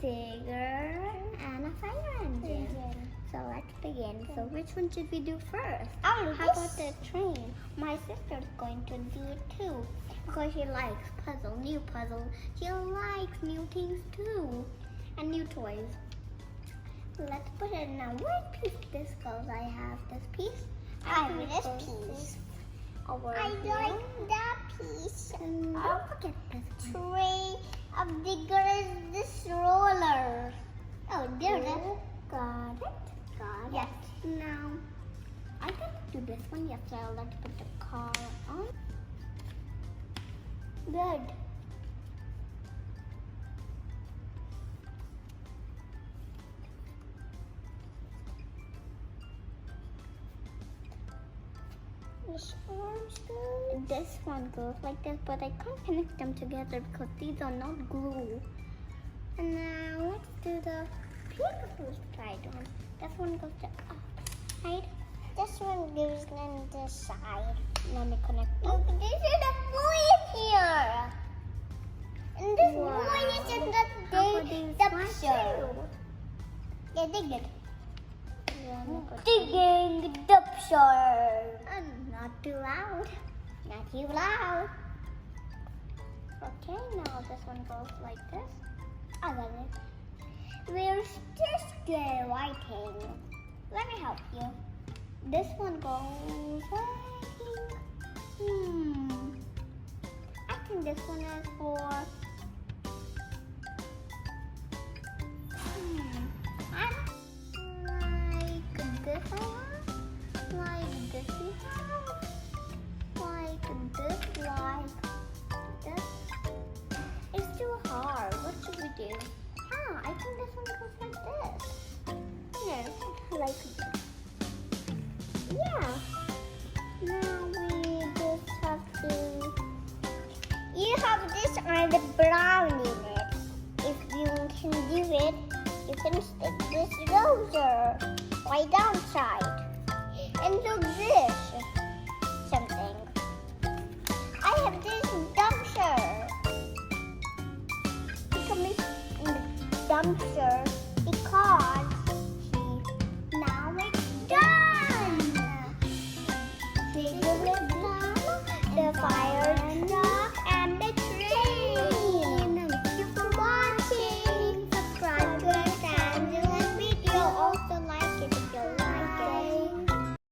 digger, and a fire engine. So let's begin. So which one should we do first? How about the train? My sister's going to do it too because she likes new puzzle. She likes new things too and new toys. Let's put it in a white piece. This goes. I have this piece. I have this piece. Over I here. like that piece. And don't forget this one. Tray of digger is this roller. Oh, there's it. Got it. Yes. Now, I can do this one. Yes, so let's put the car on. Good. This orange goes. This one goes like this, but I can't connect them together because these are not glue. And now let's do the pink side one. This one goes to upside. This one goes on this side. Let me connect Look, them. this is a boy here. And this Wow. boy is in How about these the ones picture. too? Yeah, dig it. Let me put Digging the picture. not too loud. Not too loud. Okay, now this one goes like this. I got it. Where's this guy writing? Let me help you. This one goes like, I think this one is for, like this one, like this one, like this. It's too hard. What should we do? I think this one goes like this. Here, like this. Yeah. Now we just have to. You have this on the brown in it. If you can do it, you can stick this roser right downside.